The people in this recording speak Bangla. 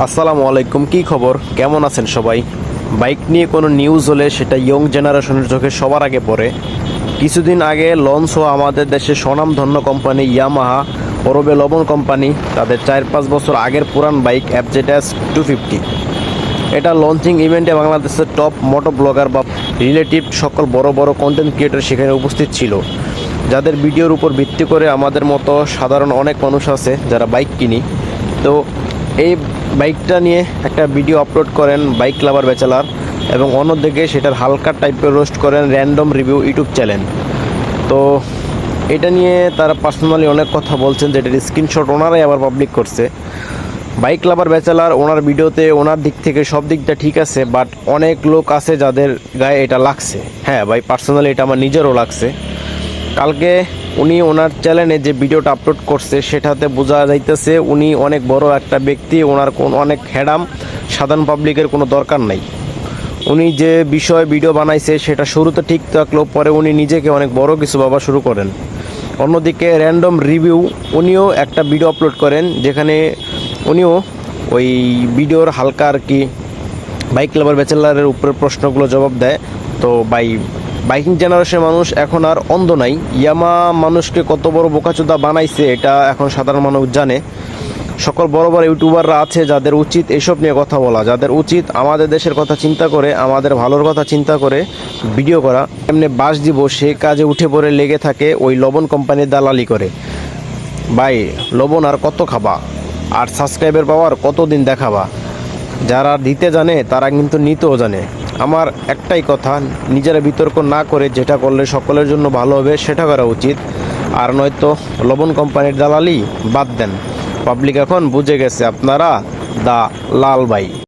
আসসালামু আলাইকুম, কি খবর? কেমন আছেন সবাই? বাইক নিয়ে কোনো নিউজ হলে সেটা ইয়ং জেনারেশনের চোখে সবার আগে পড়ে। কিছুদিন আগে লঞ্চ হওয়া আমাদের দেশের স্বনামধন্য কোম্পানি ইয়ামাহা ওরবে লবণ কোম্পানি তাদের 4-5 বছর আগের পুরান বাইক FZS 250, এটা লঞ্চিং ইভেন্টে বাংলাদেশের টপ মোটো ব্লগার বা রিলেটিভ সকল বড় বড় কন্টেন্ট ক্রিয়েটর সেখানে উপস্থিত ছিল, যাদের ভিডিওর উপর ভিত্তি করে আমাদের মতো সাধারণ অনেক মানুষ আছে যারা বাইক কিনি। তো এই বাইকটা নিয়ে একটা ভিডিও আপলোড করেন বাইক লাভার ব্যাচেলার, এবং অন্যদিকে সেটার হালকা টাইপের রোস্ট করেন র্যান্ডম রিভিউ ইউটিউব চ্যানেল। তো এটা নিয়ে তারা পার্সোনালি অনেক কথা বলছেন, যেটার স্ক্রিনশট ওনারাই আবার পাবলিক করছে। বাইক লাভার ব্যাচেলার ওনার ভিডিওতে ওনার দিক থেকে সব দিকটা ঠিক আছে, বাট অনেক লোক আছে যাদের গায়ে এটা লাগছে। হ্যাঁ ভাই, পার্সোনালি এটা আমার নিজেরও লাগছে। কালকে উনি ওনার চ্যানেলে যে ভিডিওটা আপলোড করছে সেটাতে বোঝা যাইতেছে উনি অনেক বড় একটা ব্যক্তি, ওনার অনেক হ্যাডাম সাধারণ পাবলিকের কোনো দরকার নাই। উনি যে বিষয় ভিডিও বানাইছে সেটা শুরুতে ঠিক থাকলেও পরে উনি নিজেকে অনেক বড় কিছু ভাবা শুরু করেন। অন্যদিকে র্যান্ডম রিভিউ উনিও একটা ভিডিও আপলোড করেন, যেখানে উনিও ওই ভিডিওর হালকা আর কি বাইক লাভার ব্যাচেলারের উপরে প্রশ্নগুলো জবাব দেয়। তো বাইকিং জেনারেশনের মানুষ এখন আর অন্ধ নাই। ইয়ামা মানুষকে কত বড় বোকাচোদা বানাইছে এটা এখন সাধারণ মানুষ জানে। সকল বড় বড় ইউটিউবাররা আছে যাদের উচিত এসব নিয়ে কথা বলা, যাদের উচিত আমাদের দেশের কথা চিন্তা করে, আমাদের ভালোর কথা চিন্তা করে ভিডিও করা। এমনি বাস দিব সে কাজে উঠে পড়ে লেগে থাকে ওই লবণ কোম্পানির দালালি করে। ভাই, লবণ আর কত খাবা? আর সাবস্ক্রাইবার পাওয়ার কতদিন দেখাবা? যারা দিতে জানে তারা কিন্তু নিতেও জানে। আমার একটাই কথা, নিজেরা বিতর্ক না করে যেটা করলে সকলের জন্য ভালো হবে সেটা করা উচিত। আর নয়তো লবণ কোম্পানির দালালি বাদ দেন। পাবলিক এখন বুঝে গেছে আপনারা দা লাল ভাই।